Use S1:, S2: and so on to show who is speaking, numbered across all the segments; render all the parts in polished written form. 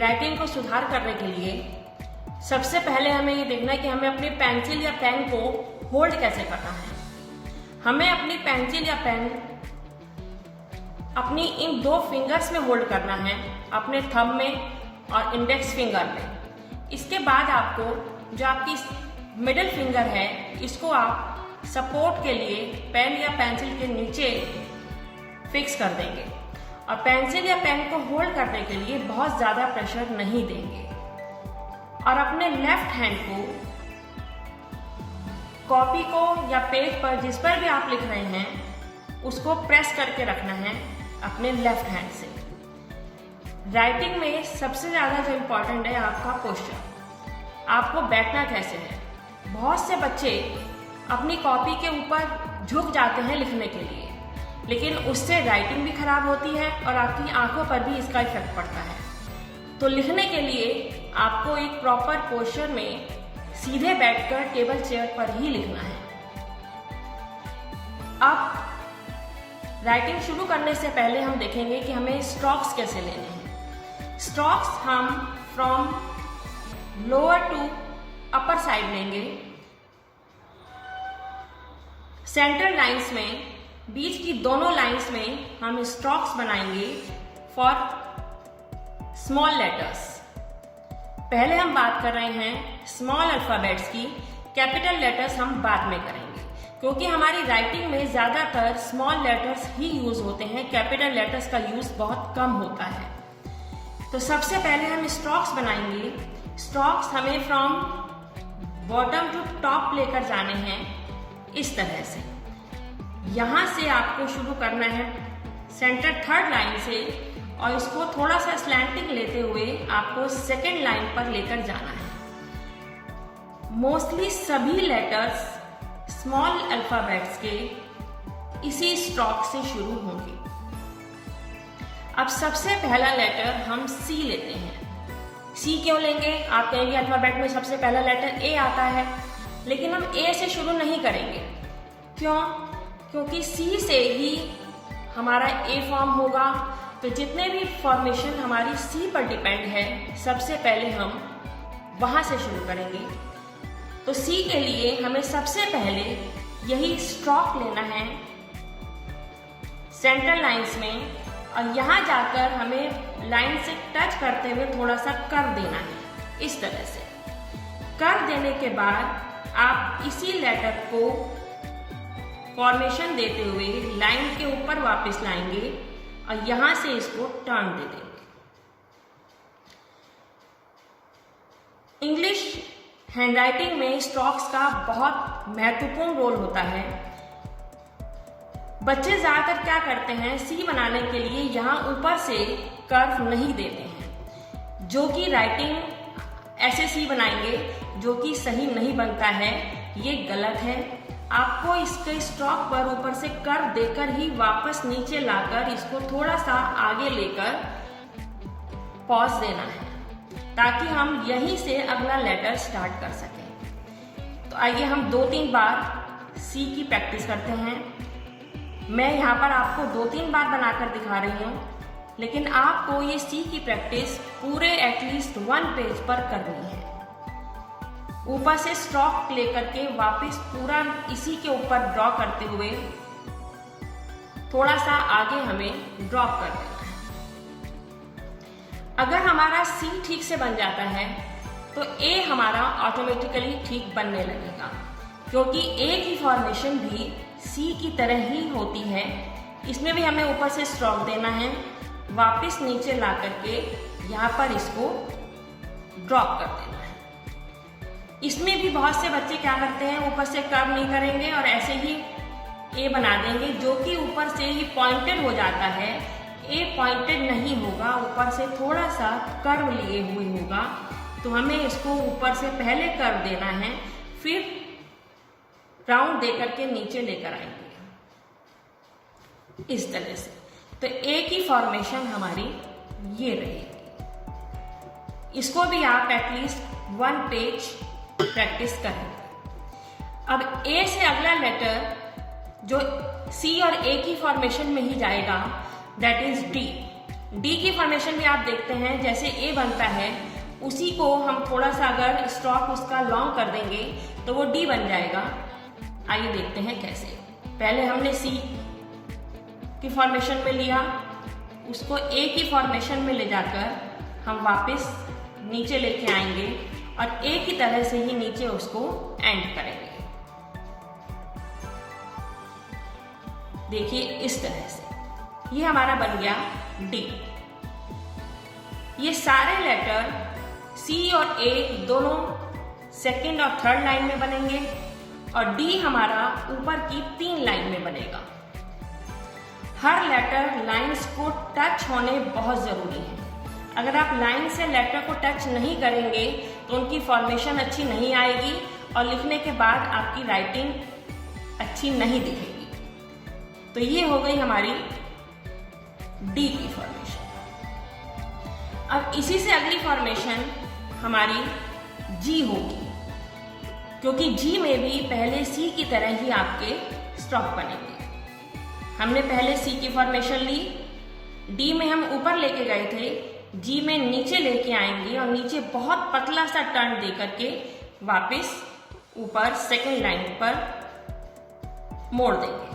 S1: Handwriting को सुधार करने के लिए सबसे पहले हमें ये देखना है कि हमें अपनी पेंसिल या पेन को होल्ड कैसे करना है। हमें अपनी पेंसिल या पेन अपनी इन 2 फिंगर्स में होल्ड करना है, अपने थंब में और इंडेक्स फिंगर में। इसके बाद आपको जो आपकी मिडिल फिंगर है इसको आप सपोर्ट के लिए पेन या पेंसिल के नीचे फिक्स कर देंगे और पेंसिल या पेन को होल्ड करने के लिए बहुत ज़्यादा प्रेशर नहीं देंगे और अपने लेफ्ट हैंड को कॉपी को या पेज पर जिस पर भी आप लिख रहे हैं उसको प्रेस करके रखना है अपने लेफ्ट हैंड से। राइटिंग में सबसे ज़्यादा जो इम्पोर्टेंट है आपका पोस्चर, आपको बैठना कैसे है। बहुत से बच्चे अपनी कॉपी के ऊपर झुक जाते हैं लिखने के लिए, लेकिन उससे राइटिंग भी खराब होती है और आपकी आंखों पर भी इसका इफेक्ट पड़ता है। तो लिखने के लिए आपको एक प्रॉपर पोस्चर में सीधे बैठकर टेबल चेयर पर ही लिखना है। अब राइटिंग शुरू करने से पहले हम देखेंगे कि हमें स्ट्रोक्स कैसे लेने हैं। स्ट्रोक्स हम from lower to upper side लेंगे। सेंटर लाइंस में, बीच की दोनों लाइंस में हम स्ट्रोक्स बनाएंगे फॉर स्मॉल लेटर्स। पहले हम बात कर रहे हैं स्मॉल अल्फाबेट्स की, कैपिटल लेटर्स हम बाद में करेंगे क्योंकि हमारी राइटिंग में ज़्यादातर स्मॉल लेटर्स ही यूज होते हैं, कैपिटल लेटर्स का यूज बहुत कम होता है। तो सबसे पहले हम स्ट्रोक्स बनाएंगे। स्ट्रोक्स हमें फ्रॉम बॉटम टू टॉप लेकर जाने हैं इस तरह से। यहाँ से आपको शुरू करना है सेंटर थर्ड लाइन से और इसको थोड़ा सा स्लैंटिंग लेते हुए आपको सेकेंड लाइन पर लेकर जाना है। मोस्टली सभी लेटर्स स्मॉल अल्फाबेट्स के इसी स्ट्रोक से शुरू होंगे। अब सबसे पहला लेटर हम सी लेते हैं। सी क्यों लेंगे? आप कहेंगे अल्फाबेट में सबसे पहला लेटर ए आता है, लेकिन हम ए से शुरू नहीं करेंगे। क्यों? क्योंकि सी से ही हमारा ए फॉर्म होगा। तो जितने भी फॉर्मेशन हमारी सी पर डिपेंड है सबसे पहले हम वहां से शुरू करेंगे। तो सी के लिए हमें सबसे पहले यही स्ट्रोक लेना है सेंटर लाइंस में और यहाँ जाकर हमें लाइन से टच करते हुए थोड़ा सा कर देना है। इस तरह से कर देने के बाद आप इसी लेटर को फॉर्मेशन देते हुए लाइन के ऊपर वापस लाएंगे और यहां से इसको टर्न दे देंगे। इंग्लिश हैंडराइटिंग में स्ट्रोक्स का बहुत महत्वपूर्ण रोल होता है। बच्चे ज्यादातर क्या करते हैं, सी बनाने के लिए यहां ऊपर से कर्व नहीं देते हैं, जो कि राइटिंग ऐसे सी बनाएंगे जो कि सही नहीं बनता है, ये गलत है। आपको इसके स्ट्रोक पर ऊपर से कर्व देकर ही वापस नीचे लाकर इसको थोड़ा सा आगे लेकर पॉज देना है ताकि हम यहीं से अगला लेटर स्टार्ट कर सकें। तो आइए हम 2-3 बार सी की प्रैक्टिस करते हैं। मैं यहाँ पर आपको 2-3 बार बनाकर दिखा रही हूँ, लेकिन आपको ये सी की प्रैक्टिस पूरे एटलीस्ट 1 पेज पर करनी है। ऊपर से स्ट्रोक लेकर के वापस पूरा इसी के ऊपर ड्रॉ करते हुए थोड़ा सा आगे हमें ड्रॉप कर देना है। अगर हमारा सी ठीक से बन जाता है तो ए हमारा ऑटोमेटिकली ठीक बनने लगेगा, क्योंकि ए की फॉर्मेशन भी सी की तरह ही होती है। इसमें भी हमें ऊपर से स्ट्रोक देना है, वापस नीचे ला करके यहाँ पर इसको ड्रॉप कर देना है। इसमें भी बहुत से बच्चे क्या करते हैं, ऊपर से कर्व नहीं करेंगे और ऐसे ही ए बना देंगे, जो कि ऊपर से ही पॉइंटेड हो जाता है। ए पॉइंटेड नहीं होगा, ऊपर से थोड़ा सा कर्व लिए हुए होगा। तो हमें इसको ऊपर से पहले कर्व देना है, फिर राउंड दे करके नीचे लेकर आएंगे इस तरह से। तो ए की फॉर्मेशन हमारी ये रहेगी। इसको भी आप एटलीस्ट 1 पेज प्रैक्टिस करें। अब ए से अगला लेटर जो सी और ए की फॉर्मेशन में ही जाएगा, दैट इज डी। डी की फॉर्मेशन भी आप देखते हैं, जैसे ए बनता है उसी को हम थोड़ा सा अगर स्टॉक उसका लॉन्ग कर देंगे तो वो डी बन जाएगा। आइए देखते हैं कैसे। पहले हमने सी की फॉर्मेशन में लिया, उसको ए की फॉर्मेशन में ले जाकर हम वापस नीचे लेके आएंगे और ए की तरह से ही नीचे उसको एंड करेंगे। देखिए इस तरह से ये हमारा बन गया डी। ये सारे लेटर सी और ए दोनों सेकंड और थर्ड लाइन में बनेंगे और डी हमारा ऊपर की 3 लाइन में बनेगा। हर लेटर लाइंस को टच होने बहुत जरूरी है। अगर आप लाइन से लेटर को टच नहीं करेंगे तो उनकी फॉर्मेशन अच्छी नहीं आएगी और लिखने के बाद आपकी राइटिंग अच्छी नहीं दिखेगी। तो ये हो गई हमारी डी की फॉर्मेशन। अब इसी से अगली फॉर्मेशन हमारी जी होगी, क्योंकि जी में भी पहले सी की तरह ही आपके स्टॉक बनेंगे। हमने पहले सी की फॉर्मेशन ली, डी में हम ऊपर लेके गए थे, जी में नीचे लेके आएंगे और नीचे बहुत पतला सा टर्न दे करके वापस ऊपर सेकंड लाइन पर मोड़ देंगे।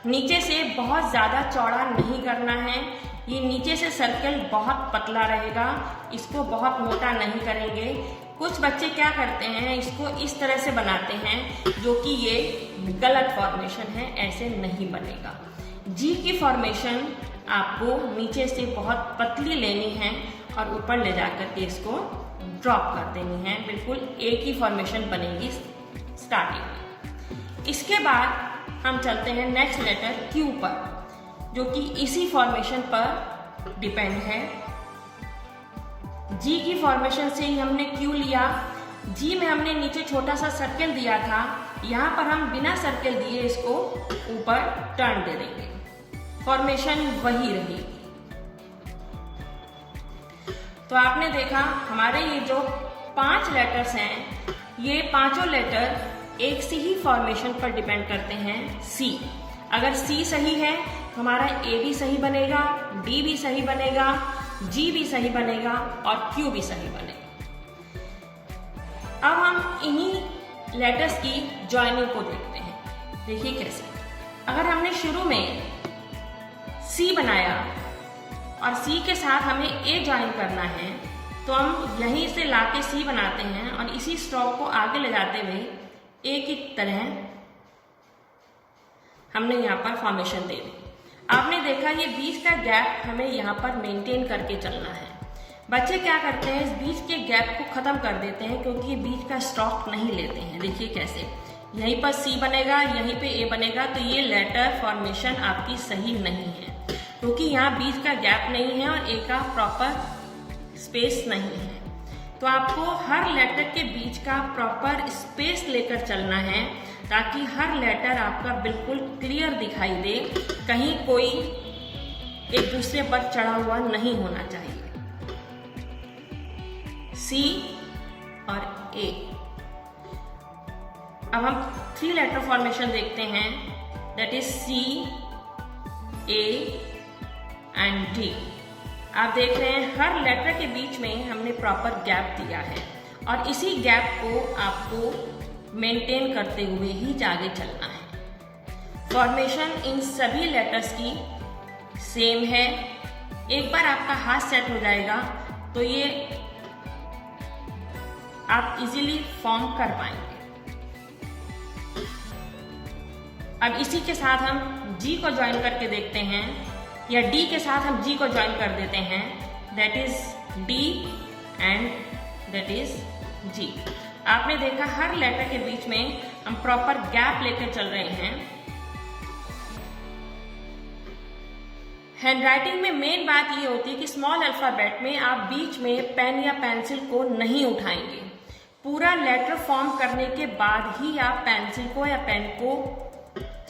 S1: नीचे से बहुत ज्यादा चौड़ा नहीं करना है, ये नीचे से सर्कल बहुत पतला रहेगा, इसको बहुत मोटा नहीं करेंगे। कुछ बच्चे क्या करते हैं, इसको इस तरह से बनाते हैं जो कि ये गलत फॉर्मेशन है, ऐसे नहीं बनेगा। जी की फॉर्मेशन आपको नीचे से बहुत पतली लेनी है और ऊपर ले जाकर के इसको ड्रॉप कर देनी है। बिल्कुल ए की फॉर्मेशन बनेगी स्टार्टिंग में। इसके बाद हम चलते हैं नेक्स्ट लेटर क्यू पर, जो कि इसी फॉर्मेशन पर डिपेंड है। जी की फॉर्मेशन से ही हमने क्यू लिया, जी में हमने नीचे छोटा सा सर्कल दिया था, यहाँ पर हम बिना सर्कल दिए इसको ऊपर टर्न दे देंगे, फॉर्मेशन वही रहेगी। तो आपने देखा हमारे ये जो 5 लेटर्स हैं, ये पांचों लेटर एक सी ही फॉर्मेशन पर डिपेंड करते हैं, सी। अगर सी सही है तो हमारा ए भी सही बनेगा, डी भी सही बनेगा, जी भी सही बनेगा और क्यू भी सही बनेगा। अब हम इन्हीं लेटर्स की जॉइनिंग को देखते हैं। देखिए कैसे। अगर हमने शुरू में सी बनाया और सी के साथ हमें ए ज्वाइन करना है, तो हम यहीं से लाके सी बनाते हैं और इसी स्ट्रोक को आगे ले जाते हुए ए की तरह हमने यहाँ पर फॉर्मेशन दे दी। आपने देखा ये बीच का गैप हमें यहाँ पर मेंटेन करके चलना है। बच्चे क्या करते हैं, इस बीच के गैप को खत्म कर देते हैं क्योंकि ये बीच का स्टॉक नहीं लेते हैं। देखिए कैसे, यहीं पर सी बनेगा, यहीं पे ए बनेगा, तो ये लेटर फॉर्मेशन आपकी सही नहीं है क्योंकि यहाँ बीच का गैप नहीं है और ए का प्रॉपर स्पेस नहीं है। तो आपको हर लेटर के बीच का प्रॉपर स्पेस लेकर चलना है ताकि हर लेटर आपका बिल्कुल क्लियर दिखाई दे, कहीं कोई एक दूसरे पर चढ़ा हुआ नहीं होना चाहिए। सी और ए। अब हम 3 लेटर फॉर्मेशन देखते हैं, that is C, A and D. आप देख रहे हैं हर लेटर के बीच में हमने प्रॉपर गैप दिया है और इसी गैप को आपको मेंटेन करते हुए ही आगे चलना है। फॉर्मेशन इन सभी लेटर्स की सेम है। एक बार आपका हाथ सेट हो जाएगा तो ये आप इजीली फॉर्म कर पाएंगे। अब इसी के साथ हम जी को ज्वाइन करके देखते हैं, या डी के साथ हम जी को ज्वाइन कर देते हैं, that is D and that is G. आपने देखा हर लेटर के बीच में हम प्रॉपर गैप लेकर चल रहे हैं। हैंडराइटिंग में मेन बात ये होती है कि स्मॉल अल्फाबेट में आप बीच में पेन या पेंसिल को नहीं उठाएंगे। पूरा लेटर फॉर्म करने के बाद ही आप पेंसिल को या पेन को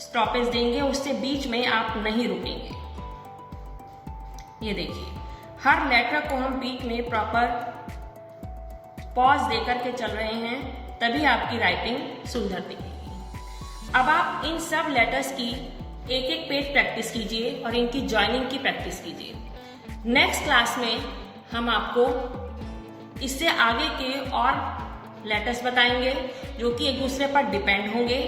S1: स्टॉपेज देंगे, उससे बीच में आप नहीं रुकेंगे। ये देखिए हर लेटर को हम बीच में प्रॉपर पॉज देकर के चल रहे हैं, तभी आपकी राइटिंग सुंदर दिखेगी। अब आप इन सब लेटर्स की एक एक पेज प्रैक्टिस कीजिए और इनकी जॉइनिंग की प्रैक्टिस कीजिए। नेक्स्ट क्लास में हम आपको इससे आगे के और लेटर्स बताएंगे जो कि एक दूसरे पर डिपेंड होंगे।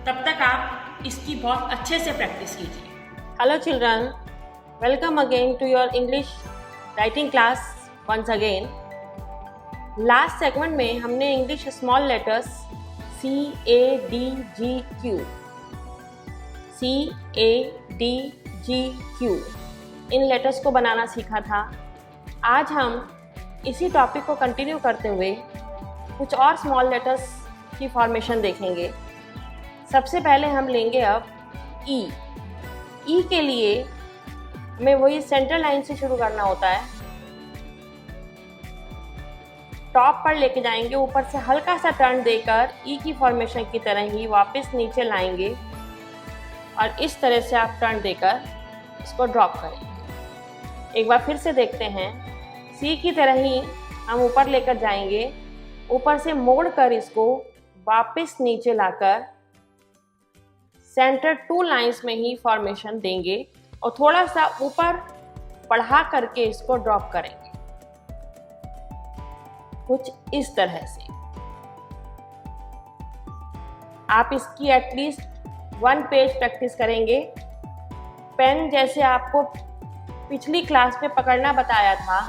S1: तब तक आप इसकी बहुत अच्छे से प्रैक्टिस कीजिए। Hello children, welcome again to your English writing class once again. Last segment में हमने इंग्लिश स्मॉल लेटर्स CADGQ इन लेटर्स को बनाना सीखा था। आज हम इसी टॉपिक को कंटिन्यू करते हुए कुछ और स्मॉल लेटर्स की फॉर्मेशन देखेंगे। सबसे पहले हम लेंगे अब ई के लिए हमें वही सेंट्रल लाइन से शुरू करना होता है। टॉप पर लेके जाएंगे, ऊपर से हल्का सा टर्न देकर ई की फॉर्मेशन की तरह ही वापस नीचे लाएंगे और इस तरह से आप टर्न देकर इसको ड्रॉप करेंगे। एक बार फिर से देखते हैं। सी की तरह ही हम ऊपर लेकर जाएंगे, ऊपर से मोड़कर इसको वापस नीचे लाकर सेंटर 2 लाइंस में ही फॉर्मेशन देंगे और थोड़ा सा ऊपर बढ़ा करके इसको ड्रॉप करेंगे कुछ इस तरह से। आप इसकी एटलीस्ट 1 पेज प्रैक्टिस करेंगे। पेन जैसे आपको पिछली क्लास में पकड़ना बताया था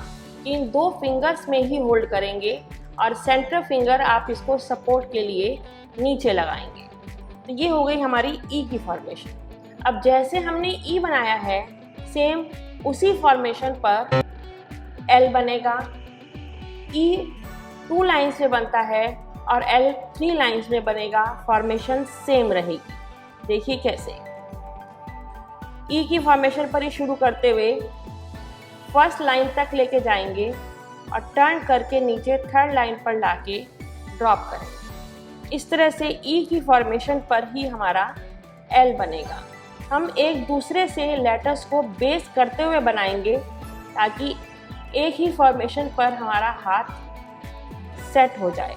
S1: कि इन 2 फिंगर्स में ही होल्ड करेंगे और सेंटर फिंगर आप इसको सपोर्ट के लिए नीचे लगाएंगे। तो ये हो गई हमारी ई की फॉर्मेशन। अब जैसे हमने ई बनाया है, सेम उसी फॉर्मेशन पर एल बनेगा। ई 2 लाइंस में बनता है और एल 3 लाइंस में बनेगा। फॉर्मेशन सेम रहेगी। देखिए कैसे। ई की फॉर्मेशन पर ही शुरू करते हुए फर्स्ट लाइन तक लेके जाएंगे और टर्न करके नीचे 3rd लाइन पर लाके ड्रॉप करेंगे। इस तरह से ई की फॉर्मेशन पर ही हमारा एल बनेगा। हम एक दूसरे से लेटर्स को बेस करते हुए बनाएंगे ताकि एक ही फॉर्मेशन पर हमारा हाथ सेट हो जाए।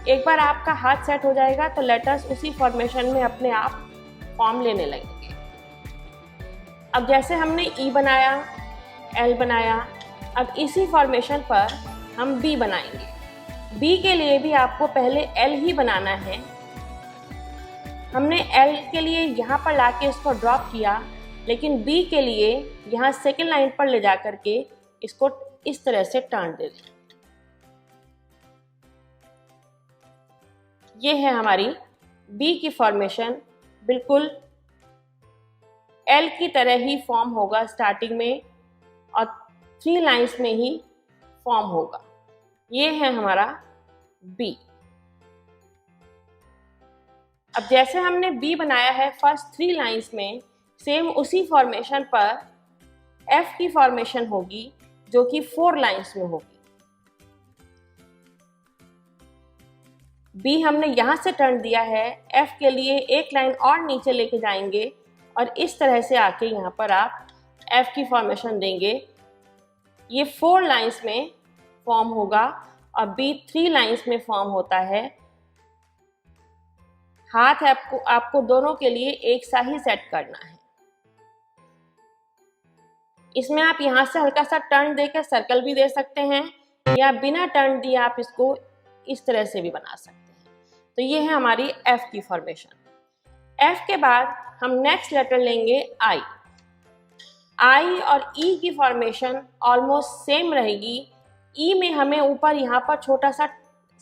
S1: एक बार आपका हाथ सेट हो जाएगा तो लेटर्स उसी फॉर्मेशन में अपने आप फॉर्म लेने लगेंगे। अब जैसे हमने ई बनाया, एल बनाया, अब इसी फॉर्मेशन पर हम बी बनाएंगे। बी के लिए भी आपको पहले एल ही बनाना है। हमने एल के लिए यहाँ पर लाके इसको ड्रॉप किया, लेकिन बी के लिए यहाँ 2nd लाइन पर ले जा करके इसको इस तरह से टर्न दे दें। ये है हमारी बी की फॉर्मेशन। बिल्कुल एल की तरह ही फॉर्म होगा स्टार्टिंग में और 3 लाइंस में ही फॉर्म होगा। ये है हमारा बी। अब जैसे हमने बी बनाया है फर्स्ट 3 लाइंस में, सेम उसी फॉर्मेशन पर एफ की फॉर्मेशन होगी जो कि 4 लाइंस में होगी। बी हमने यहाँ से टर्न दिया है, एफ के लिए 1 लाइन और नीचे लेके जाएंगे और इस तरह से आके यहाँ पर आप एफ की फॉर्मेशन देंगे। ये 4 लाइंस में फॉर्म होगा और बी 3 लाइंस में फॉर्म होता है। हाथ आपको दोनों के लिए एक सा ही सेट करना है। इसमें आप यहाँ से हल्का सा टर्न देकर सर्कल भी दे सकते हैं या बिना टर्न दिए आप इसको इस तरह से भी बना सकते हैं। तो ये है हमारी एफ की फॉर्मेशन। एफ के बाद हम नेक्स्ट लेटर लेंगे आई। आई और ई की फॉर्मेशन ऑलमोस्ट सेम रहेगी। ई में हमें ऊपर यहाँ पर छोटा सा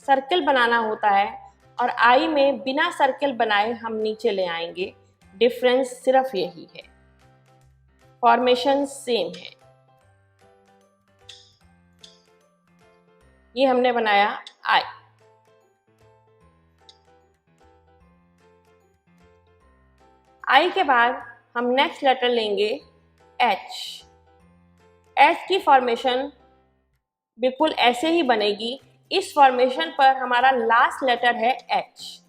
S1: सर्कल बनाना होता है और आई में बिना सर्कल बनाए हम नीचे ले आएंगे। डिफरेंस सिर्फ यही है, फॉर्मेशन सेम है। ये हमने बनाया आई। आई के बाद हम नेक्स्ट लेटर लेंगे एच। एच की फॉर्मेशन बिल्कुल ऐसे ही बनेगी। इस फॉर्मेशन पर हमारा लास्ट लेटर है एच।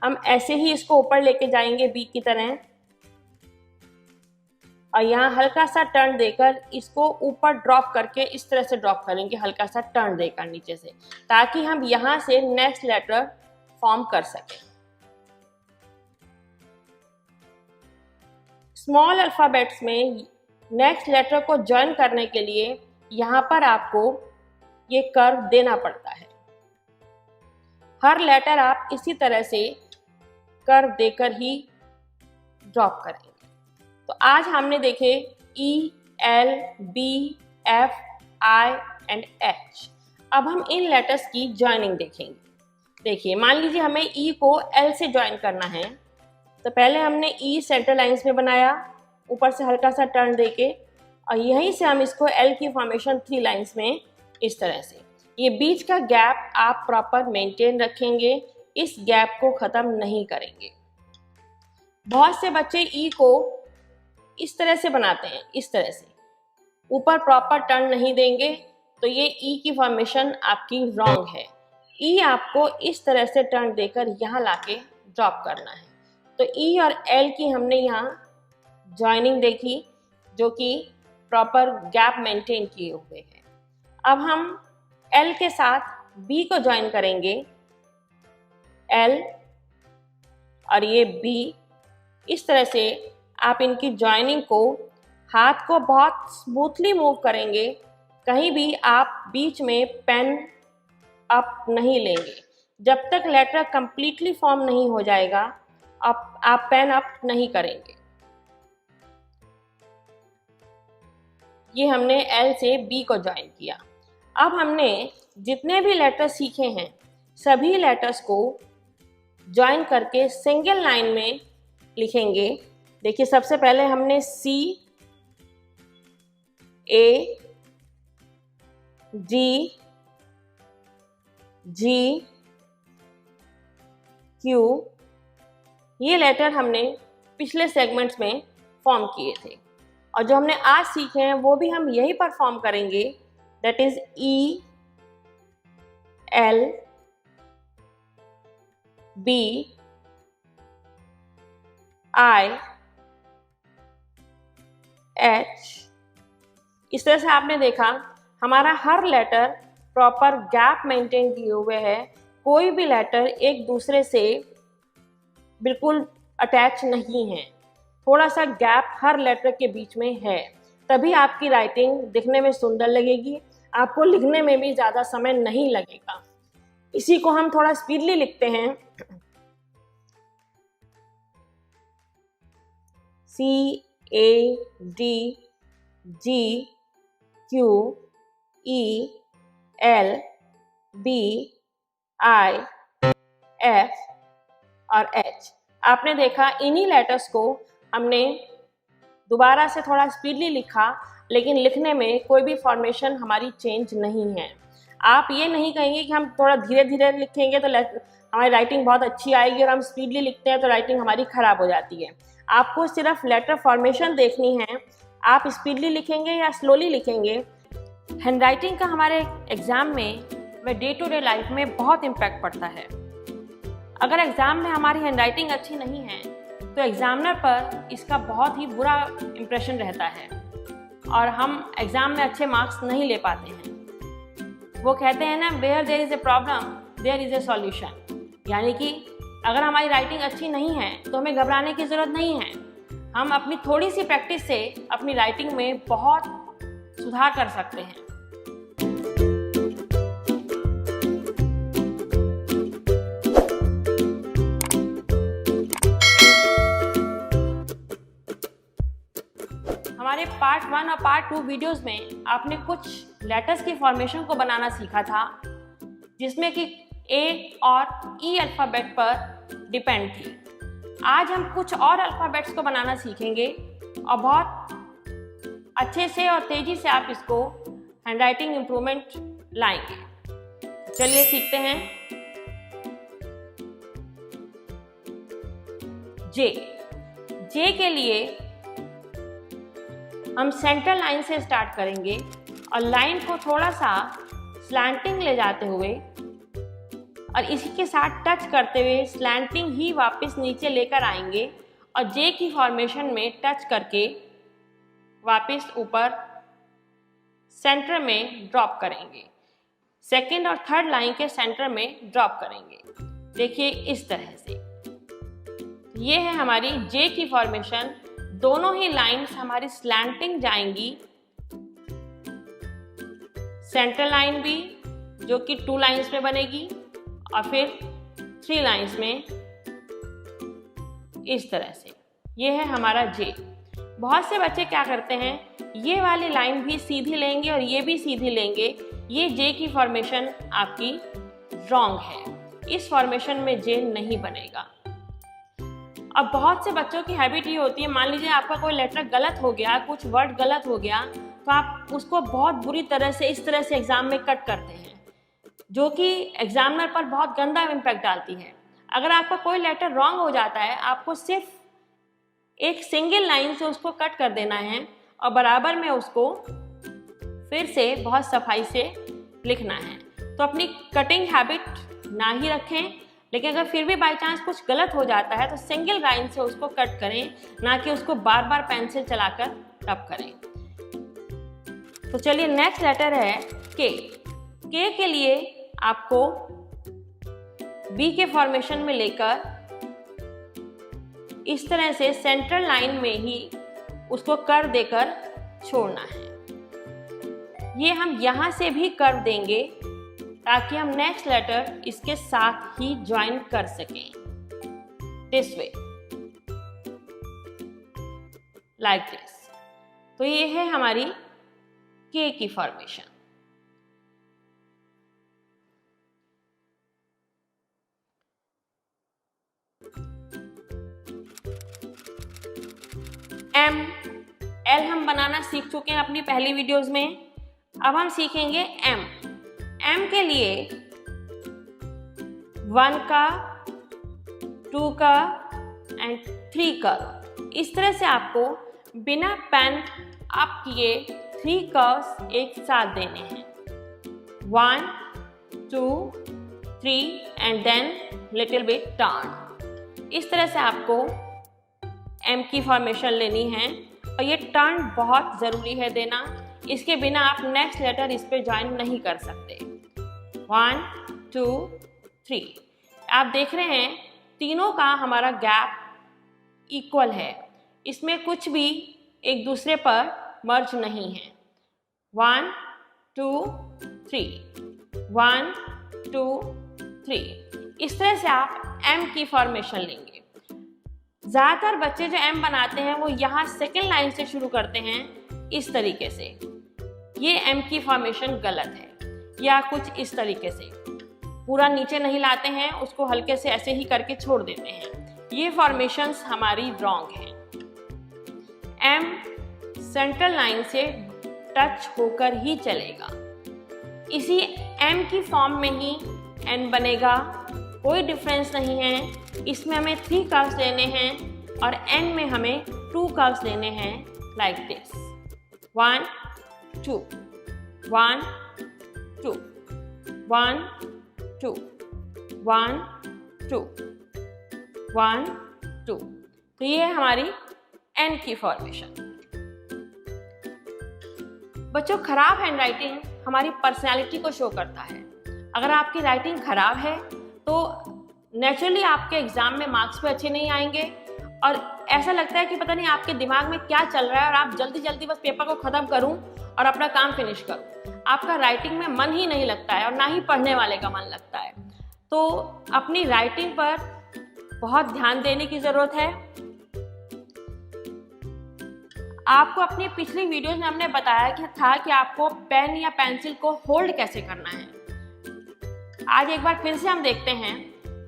S1: हम ऐसे ही इसको ऊपर लेके जाएंगे बी की तरह और यहाँ हल्का सा टर्न देकर इसको ऊपर ड्रॉप करके इस तरह से ड्रॉप करेंगे, हल्का सा टर्न देकर नीचे से, ताकि हम यहाँ से नेक्स्ट लेटर फॉर्म कर सकें। स्मॉल अल्फ़ाबेट्स में नेक्स्ट लेटर को ज्वाइन करने के लिए यहाँ पर आपको ये कर्व देना पड़ता है। हर लेटर आप इसी तरह से कर्व देकर ही ड्रॉप करेंगे। तो आज हमने देखे E, L, B, F, I and H। अब हम इन लेटर्स की ज्वाइनिंग देखेंगे। देखिए, मान लीजिए हमें E को L से ज्वाइन करना है, तो पहले हमने E सेंटर लाइंस में बनाया, ऊपर से हल्का सा टर्न देके, और यहीं से हम इसको L की फॉर्मेशन 3 लाइंस में इस तरह से। ये बीच का गैप आप प्रॉपर मेंटेन रखेंगे, इस गैप को ख़त्म नहीं करेंगे। बहुत से बच्चे ई को इस तरह से बनाते हैं, इस तरह से ऊपर प्रॉपर टर्न नहीं देंगे, तो ये ई की फॉर्मेशन आपकी रॉन्ग है। ई आपको इस तरह से टर्न देकर यहाँ लाके ड्रॉप करना है। तो ई और एल की हमने यहाँ ज्वाइनिंग देखी, जो कि प्रॉपर गैप मेंटेन किए हुए है। अब हम एल के साथ बी को ज्वाइन करेंगे, एल और ये बी। इस तरह से आप इनकी ज्वाइनिंग को, हाथ को बहुत स्मूथली मूव करेंगे, कहीं भी आप बीच में पेन अप नहीं लेंगे। जब तक लेटर कंप्लीटली फॉर्म नहीं हो जाएगा आप पेन अप नहीं करेंगे। ये हमने एल से बी को ज्वाइन किया। अब हमने जितने भी लेटर सीखे हैं सभी लेटर्स को ज्वाइन करके सिंगल लाइन में लिखेंगे। देखिए, सबसे पहले हमने C, A, D, G, Q, ये लेटर हमने पिछले सेगमेंट्स में फॉर्म किए थे, और जो हमने आज सीखे हैं वो भी हम यही पर फॉर्म करेंगे। That is E, L, B, I, H। इस तरह से आपने देखा हमारा हर लेटर प्रॉपर गैप मेंटेन किए हुए है। कोई भी लेटर एक दूसरे से बिल्कुल अटैच नहीं है, थोड़ा सा गैप हर लेटर के बीच में है, तभी आपकी राइटिंग दिखने में सुंदर लगेगी, आपको लिखने में भी ज़्यादा समय नहीं लगेगा। इसी को हम थोड़ा स्पीडली लिखते हैं। C, A, D, G, Q, E, L, B, I, F और H। आपने देखा इन्हीं लेटर्स को हमने दोबारा से थोड़ा स्पीडली लिखा, लेकिन लिखने में कोई भी फॉर्मेशन हमारी चेंज नहीं है। आप ये नहीं कहेंगे कि हम थोड़ा धीरे धीरे लिखेंगे तो हमारी राइटिंग बहुत अच्छी आएगी, और हम स्पीडली लिखते हैं तो राइटिंग हमारी ख़राब हो जाती है। आपको सिर्फ लेटर फॉर्मेशन देखनी है, आप स्पीडली लिखेंगे या स्लोली लिखेंगे। हैंडराइटिंग का हमारे एग्ज़ाम में व डे टू डे लाइफ में बहुत इम्पैक्ट पड़ता है। अगर एग्ज़ाम में हमारी हैंडराइटिंग अच्छी नहीं है तो एग्ज़ामिनर पर इसका बहुत ही बुरा इम्प्रेशन रहता है, और हम एग्ज़ाम में अच्छे मार्क्स नहीं ले पाते हैं। वो कहते हैं ना, where there is a problem there is a solution. यानी कि अगर हमारी राइटिंग अच्छी नहीं है तो हमें घबराने की ज़रूरत नहीं है। हम अपनी थोड़ी सी प्रैक्टिस से अपनी राइटिंग में बहुत सुधार कर सकते हैं। हमारे पार्ट 1 और पार्ट 2 वीडियोस में आपने कुछ लेटर्स की फॉर्मेशन को बनाना सीखा था, जिसमें कि ए और ई अल्फ़ाबेट पर डिपेंड थी। आज हम कुछ और अल्फ़ाबेट्स को बनाना सीखेंगे, और बहुत अच्छे से और तेज़ी से आप इसको हैंडराइटिंग इम्प्रूवमेंट लाएंगे। चलिए सीखते हैं। जे के लिए हम सेंटर लाइन से स्टार्ट करेंगे और लाइन को थोड़ा सा स्लैंटिंग ले जाते हुए और इसी के साथ टच करते हुए स्लैंटिंग ही वापस नीचे लेकर आएंगे, और जे की फॉर्मेशन में टच करके वापस ऊपर सेंटर में ड्रॉप करेंगे। सेकंड और थर्ड लाइन के सेंटर में ड्रॉप करेंगे। देखिए इस तरह से ये है हमारी जे की फॉर्मेशन। दोनों ही लाइंस हमारी स्लैंटिंग जाएंगी, सेंट्रल लाइन भी जो कि 2 लाइंस में बनेगी और फिर 3 लाइंस में इस तरह से। ये है हमारा जे। बहुत से बच्चे क्या करते हैं, ये वाली लाइन भी सीधी लेंगे और ये भी सीधी लेंगे। ये जे की फॉर्मेशन आपकी रॉन्ग है, इस फॉर्मेशन में जे नहीं बनेगा। अब बहुत से बच्चों की हैबिट ये होती है, मान लीजिए आपका कोई लेटर गलत हो गया, कुछ वर्ड गलत हो गया, तो आप उसको बहुत बुरी तरह से इस तरह से एग्जाम में कट करते हैं, जो कि एग्जामिनर पर बहुत गंदा इम्पैक्ट डालती है। अगर आपका कोई लेटर रॉन्ग हो जाता है, आपको सिर्फ एक सिंगल लाइन से उसको कट कर देना है और बराबर में उसको फिर से बहुत सफाई से लिखना है। तो अपनी कटिंग हैबिट ना ही रखें, लेकिन अगर फिर भी बाई चांस कुछ गलत हो जाता है तो सिंगल लाइन से उसको कट करें, ना कि उसको बार बार पेंसिल चलाकर टप करें। तो चलिए नेक्स्ट लेटर है के। के के लिए आपको बी के फॉर्मेशन में लेकर इस तरह से सेंट्रल लाइन में ही उसको कर्व देकर छोड़ना है। ये हम यहां से भी कर्व देंगे ताकि हम नेक्स्ट लेटर इसके साथ ही ज्वाइन कर सकें, दिस वे, लाइक दिस। तो ये है हमारी के की फॉर्मेशन। एम, एल हम बनाना सीख चुके हैं अपनी पहली वीडियोस में। अब हम सीखेंगे एम। एम के लिए 1 का, 2 का एंड 3 का, इस तरह से आपको बिना पेन अप किए 3 कर्व्स एक साथ देने हैं। 1, 2, 3 and then little bit turn. इस तरह से आपको एम की फॉर्मेशन लेनी है और ये टर्न बहुत ज़रूरी है देना, इसके बिना आप नेक्स्ट लेटर इस पे ज्वाइन नहीं कर सकते। 1, 2, 3। आप देख रहे हैं तीनों का हमारा गैप इक्वल है, इसमें कुछ भी एक दूसरे पर मर्ज नहीं है। 1, 2, 3, 1, 2, 3। इस तरह से आप एम की फॉर्मेशन लेंगे। ज़्यादातर बच्चे जो एम बनाते हैं वो यहाँ सेकेंड लाइन से शुरू करते हैं इस तरीके से। ये एम की फॉर्मेशन गलत है। या कुछ इस तरीके से पूरा नीचे नहीं लाते हैं, उसको हल्के से ऐसे ही करके छोड़ देते हैं। ये फॉर्मेशंस हमारी रॉन्ग हैं। एम सेंट्रल लाइन से टच होकर ही चलेगा। इसी एम की फॉर्म में ही एन बनेगा, कोई डिफरेंस नहीं है। इसमें हमें 3 कर्व्स लेने हैं और एन में हमें 2 कर्व्स लेने हैं, लाइक दिस। 1, 2, 1, 2, 1, 2, 1, 2, 1, 2। तो ये है हमारी एन की फॉर्मेशन। बच्चों, खराब हैंडराइटिंग हमारी पर्सनैलिटी को शो करता है। अगर आपकी राइटिंग खराब है तो नेचुरली आपके एग्जाम में मार्क्स भी अच्छे नहीं आएंगे और ऐसा लगता है कि पता नहीं आपके दिमाग में क्या चल रहा है और आप जल्दी जल्दी बस पेपर को ख़त्म करूं और अपना काम फिनिश करूं। आपका राइटिंग में मन ही नहीं लगता है और ना ही पढ़ने वाले का मन लगता है। तो अपनी राइटिंग पर बहुत ध्यान देने की ज़रूरत है। आपको अपनी पिछली वीडियोज में हमने बताया कि था कि आपको पेन या पेंसिल को होल्ड कैसे करना है। आज एक बार फिर से हम देखते हैं।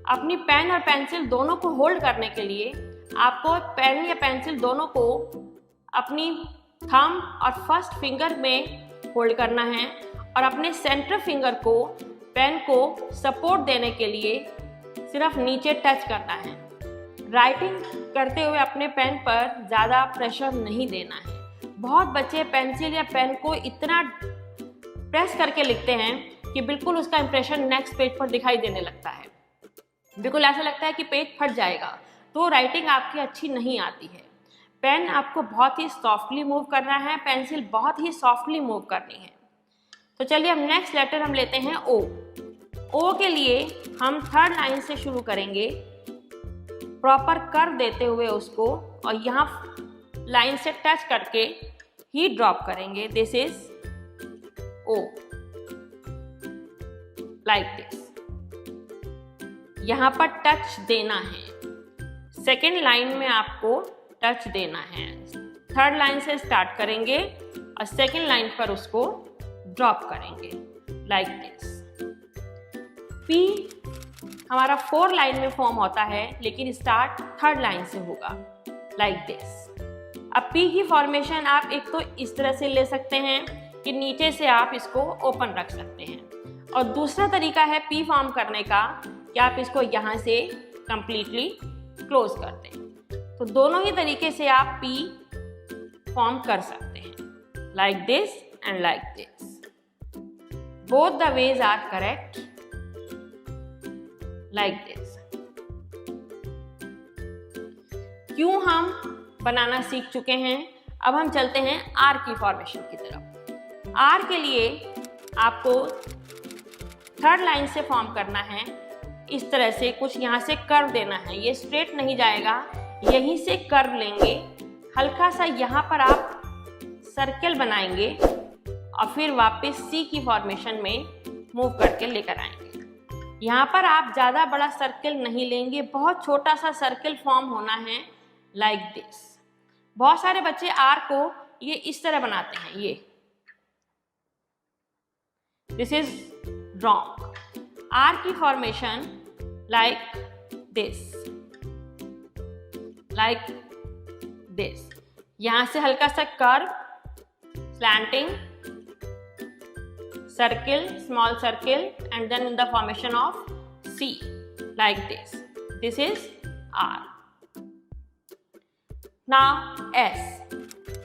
S1: अपनी पेन और पेंसिल दोनों को होल्ड करने के लिए आपको पेन या पेंसिल दोनों को अपनी थंब और फर्स्ट फिंगर में होल्ड करना है और अपने सेंटर फिंगर को पेन को सपोर्ट देने के लिए सिर्फ नीचे टच करना है। राइटिंग करते हुए अपने पेन पर ज़्यादा प्रेशर नहीं देना है। बहुत बच्चे पेंसिल या पेन को इतना प्रेस करके लिखते हैं कि बिल्कुल उसका इंप्रेशन नेक्स्ट पेज पर दिखाई देने लगता है। बिल्कुल ऐसा लगता है कि पेज फट जाएगा, तो राइटिंग आपकी अच्छी नहीं आती है। पेन आपको बहुत ही सॉफ्टली मूव करना है, पेंसिल बहुत ही सॉफ्टली मूव करनी है। तो चलिए अब नेक्स्ट लेटर हम लेते हैं ओ। ओ के लिए हम 3rd लाइन से शुरू करेंगे, प्रॉपर कर्व देते हुए उसको, और यहाँ लाइन से टच करके ही ड्रॉप करेंगे। This is O, like this. यहां पर टच देना है, सेकेंड लाइन में आपको टच देना है। थर्ड लाइन से स्टार्ट करेंगे और सेकेंड लाइन पर उसको ड्रॉप करेंगे लाइक दिस। P हमारा 4 लाइन में फॉर्म होता है, लेकिन स्टार्ट थर्ड लाइन से होगा लाइक दिस। अब P की फॉर्मेशन आप एक तो इस तरह से ले सकते हैं कि नीचे से आप इसको ओपन रख सकते हैं, और दूसरा तरीका है P फॉर्म करने का कि आप इसको यहाँ से कंप्लीटली क्लोज कर दें। तो दोनों ही तरीके से आप P फॉर्म कर सकते हैं, like this and like this. Both the ways are correct, like this. क्यों हम बनाना सीख चुके हैं, अब हम चलते हैं R की फॉर्मेशन की तरफ। R के लिए आपको थर्ड लाइन से फॉर्म करना है, इस तरह से कुछ यहाँ से कर्व देना है। ये स्ट्रेट नहीं जाएगा, यहीं से कर्व लेंगे, हल्का सा यहाँ पर आप सर्कल बनाएंगे और फिर वापस C की फॉर्मेशन में मूव करके लेकर आएंगे। यहाँ पर आप ज़्यादा बड़ा सर्कल नहीं लेंगे, बहुत छोटा सा सर्कल फॉर्म होना है लाइक दिस। बहुत सारे बच्चे R को ये इस तरह बनाते हैं, ये दिस इज रॉन्ग। R की फॉर्मेशन लाइक दिस, यहां से हल्का सा curve, slanting, circle, small circle, and then in the formation of C like this. This is R। Now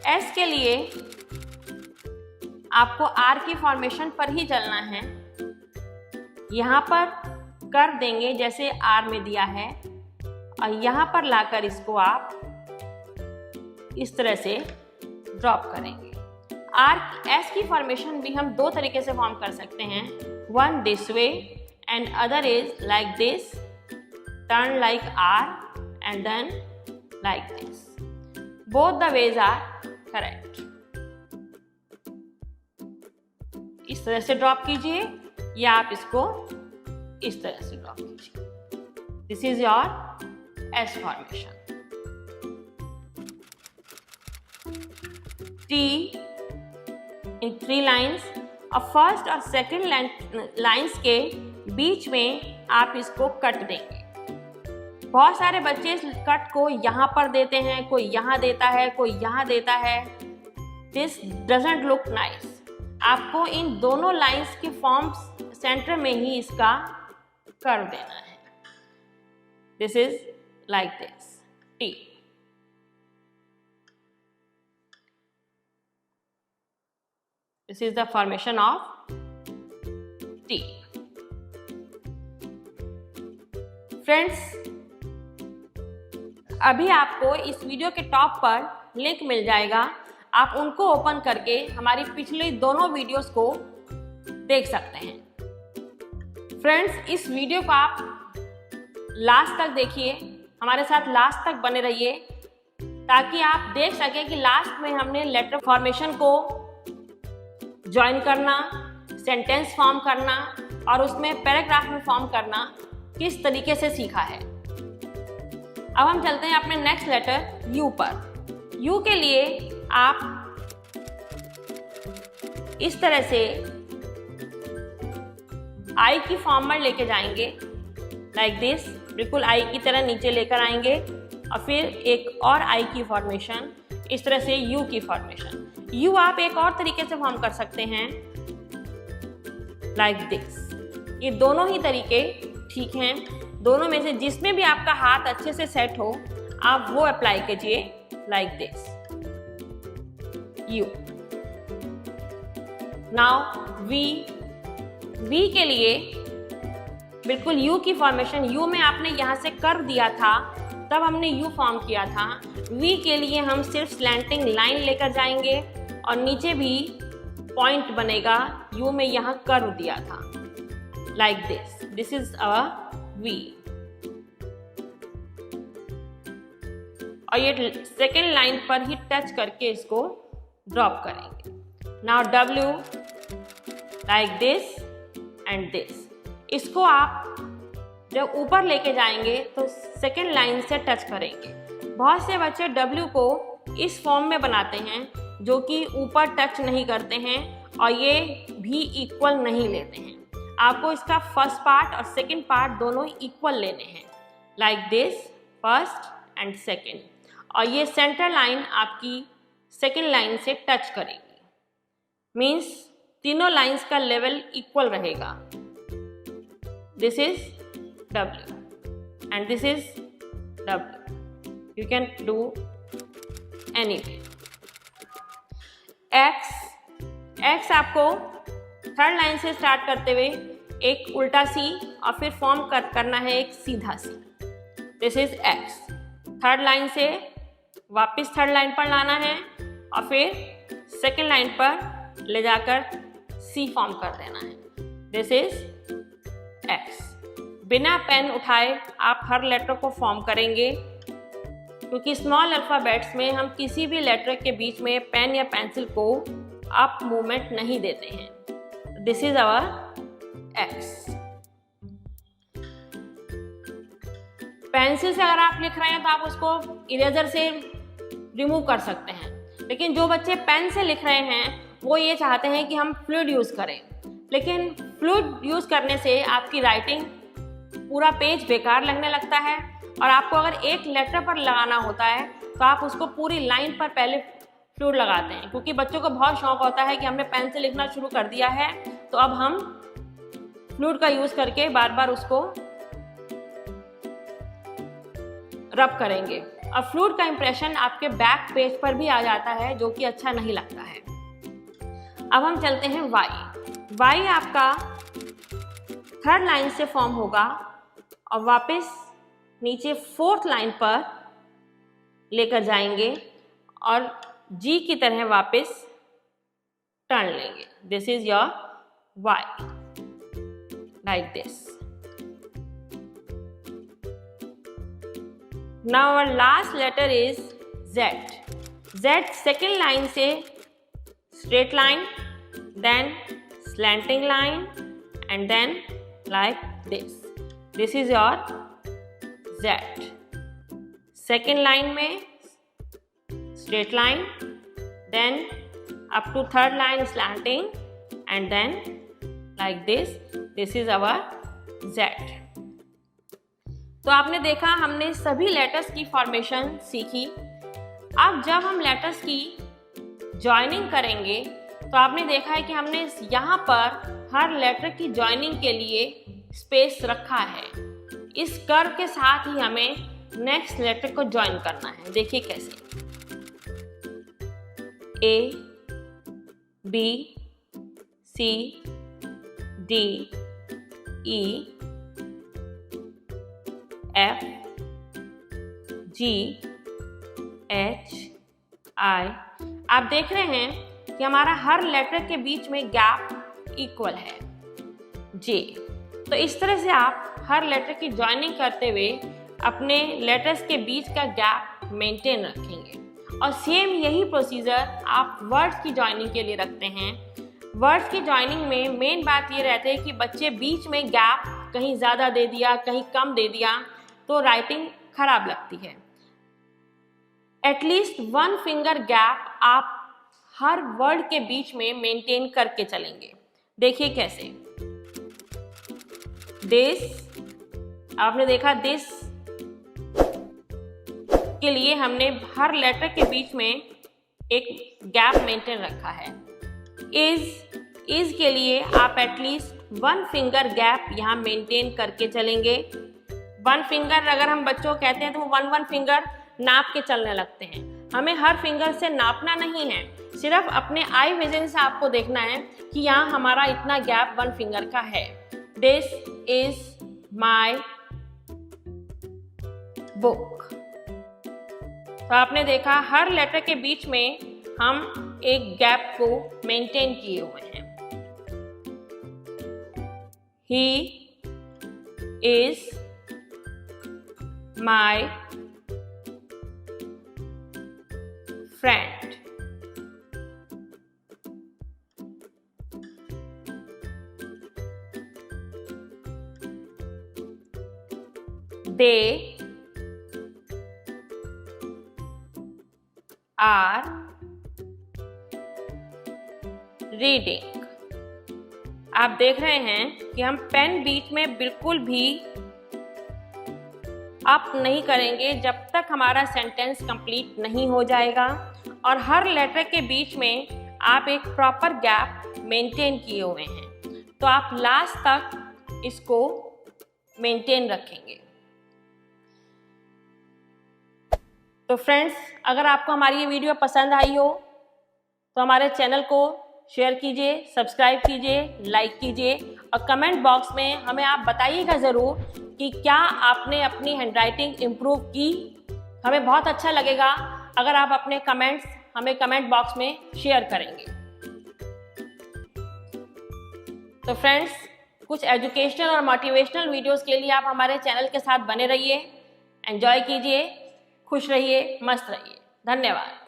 S1: S के लिए आपको R की फॉर्मेशन पर ही चलना है। यहाँ पर कर देंगे जैसे R में दिया है, और यहाँ पर लाकर इसको आप इस तरह से ड्रॉप करेंगे। S की फॉर्मेशन भी हम 2 तरीके से फॉर्म कर सकते हैं, one this way and other is like this, turn like R and then like this. Both the ways are correct. इस तरह से ड्रॉप कीजिए या आप इसको इस तरह से ड्रॉप कीजिए। This is your S formation. T in 3 lines, और फर्स्ट और सेकेंड लाइन्स के बीच में आप इसको कट देंगे। बहुत सारे बच्चे इस कट को यहाँ पर देते हैं, कोई यहाँ देता है, कोई यहाँ देता है। This doesn't look nice. आपको इन दोनों लाइंस के फॉर्म सेंटर में ही इसका कर्व देना है। This is like this, T। This is the formation of T। Friends, अभी आपको इस वीडियो के टॉप पर लिंक मिल जाएगा, आप उनको ओपन करके हमारी पिछली दोनों वीडियोस को देख सकते हैं। फ्रेंड्स, इस वीडियो को आप लास्ट तक देखिए, हमारे साथ लास्ट तक बने रहिए, ताकि आप देख सकें कि लास्ट में हमने लेटर फॉर्मेशन को ज्वाइन करना, सेंटेंस फॉर्म करना और उसमें पैराग्राफ में फॉर्म करना किस तरीके से सीखा है। अब हम चलते हैं अपने नेक्स्ट लेटर U पर। U के लिए आप इस तरह से I की फॉर्म में लेके जाएंगे लाइक दिस, बिल्कुल I की तरह नीचे लेकर आएंगे, और फिर एक और I की फॉर्मेशन, इस तरह से U की फॉर्मेशन। U आप एक और तरीके से फॉर्म कर सकते हैं लाइक दिस। ये दोनों ही तरीके ठीक हैं, दोनों में से जिसमें भी आपका हाथ अच्छे से सेट हो आप वो अप्लाई कीजिए like this, U। Now V के लिए बिल्कुल U की फॉर्मेशन, U में आपने यहाँ से कर्व दिया था तब हमने U फॉर्म किया था। V के लिए हम सिर्फ स्लैंटिंग लाइन लेकर जाएंगे और नीचे भी पॉइंट बनेगा, U में यहाँ कर्व दिया था like this. This is our V। और ये सेकेंड लाइन पर ही टच करके इसको ड्रॉप करेंगे। Now W like this and this. इसको आप जब ऊपर लेके जाएंगे तो सेकेंड लाइन से टच करेंगे। बहुत से बच्चे W को इस फॉर्म में बनाते हैं जो कि ऊपर टच नहीं करते हैं और ये भी इक्वल नहीं लेते हैं। आपको इसका फर्स्ट पार्ट और सेकेंड पार्ट दोनों इक्वल लेने हैं, like this first and second, और ये सेंटर लाइन आपकी सेकेंड लाइन से टच करेगी। मीन्स तीनों लाइंस का लेवल इक्वल रहेगा। This is W and this is W। You can do any way. X आपको थर्ड लाइन से स्टार्ट करते हुए एक उल्टा सी और फिर फॉर्म करना है एक सीधा C. This is X। Third line से वापस थर्ड लाइन पर लाना है और फिर सेकेंड लाइन पर ले जाकर सी फॉर्म कर देना है। This is X। बिना पेन उठाए आप हर लेटर को फॉर्म करेंगे, क्योंकि स्मॉल अल्फ़ाबेट्स में हम किसी भी लेटर के बीच में पेन या पेंसिल को अप मूवमेंट नहीं देते हैं। This is our X। Pencil से अगर आप लिख रहे हैं तो आप उसको इरेजर से रिमूव कर सकते हैं, लेकिन जो बच्चे पेन से लिख रहे हैं वो ये चाहते हैं कि हम फ्लूइड यूज़ करें, लेकिन फ्लूइड यूज़ करने से आपकी राइटिंग पूरा पेज बेकार लगने लगता है और आपको अगर एक लेटर पर लगाना होता है तो आप उसको पूरी लाइन पर पहले फ्लूइड लगाते हैं, क्योंकि बच्चों को बहुत शौक होता है कि हमने पेन से लिखना शुरू कर दिया है तो अब हम फ्लूइड का यूज़ करके बार बार उसको रब करेंगे। अब फ्लूइड का इंप्रेशन आपके बैक पेज पर भी आ जाता है, जो कि अच्छा नहीं लगता है। अब हम चलते हैं Y आपका थर्ड लाइन से फॉर्म होगा और वापस नीचे फोर्थ लाइन पर लेकर जाएंगे और G की तरह वापस टर्न लेंगे। This is your Y, like this. Now our last letter is Z. Z second line से straight line, then slanting line, and then like this. This is your Z. Second line में straight line, then up to third line slanting, and then like this. This is our Z. तो आपने देखा हमने सभी letters की formation सीखी। अब जब हम लेटर्स की जॉइनिंग करेंगे तो आपने देखा है कि हमने यहाँ पर हर लेटर की जॉइनिंग के लिए स्पेस रखा है। इस कर्व के साथ ही हमें नेक्स्ट लेटर को जॉइन करना है। देखिए कैसे, A, B, C, D, E, F, G, H, I। आप देख रहे हैं कि हमारा हर लेटर के बीच में गैप इक्वल है J। तो इस तरह से आप हर लेटर की जॉइनिंग करते हुए अपने लेटर्स के बीच का गैप मेंटेन रखेंगे। और सेम यही प्रोसीजर आप वर्ड्स की जॉइनिंग के लिए रखते हैं। वर्ड्स की जॉइनिंग में मेन बात ये रहती है कि बच्चे बीच में गैप कहीं ज़्यादा दे दिया, कहीं कम दे दिया तो राइटिंग खराब लगती है। एटलीस्ट 1 फिंगर गैप आप हर वर्ड के बीच में मेंटेन करके चलेंगे। देखिए कैसे, दिस, आपने देखा दिस के लिए हमने हर लेटर के बीच में एक गैप मेंटेन रखा है। इज के लिए आप एटलीस्ट 1 फिंगर गैप यहाँ मेंटेन करके चलेंगे। 1 फिंगर अगर हम बच्चों को कहते हैं तो वो 1 फिंगर नाप के चलने लगते हैं। हमें हर फिंगर से नापना नहीं है, सिर्फ अपने आई विजन से आपको देखना है कि यहाँ हमारा इतना गैप 1 फिंगर का है। This is my book. तो आपने देखा हर लेटर के बीच में हम एक गैप को मेंटेन किए हुए हैं। He is my friend. They are reading. आप देख रहे हैं कि हम पेन बीच में बिल्कुल भी अप नहीं करेंगे जब तक हमारा सेंटेंस कंप्लीट नहीं हो जाएगा, और हर लेटर के बीच में आप एक प्रॉपर गैप मेंटेन किए हुए हैं, तो आप लास्ट तक इसको मेंटेन रखेंगे। तो फ्रेंड्स, अगर आपको हमारी ये वीडियो पसंद आई हो तो हमारे चैनल को शेयर कीजिए, सब्सक्राइब कीजिए, लाइक कीजिए, और कमेंट बॉक्स में हमें आप बताइएगा ज़रूर कि क्या आपने अपनी हैंडराइटिंग इम्प्रूव की। हमें बहुत अच्छा लगेगा अगर आप अपने कमेंट्स हमें कमेंट बॉक्स में शेयर करेंगे। तो फ्रेंड्स, कुछ एजुकेशनल और मोटिवेशनल वीडियोस के लिए आप हमारे चैनल के साथ बने रहिए, एंजॉय कीजिए, खुश रहिए, मस्त रहिए। धन्यवाद।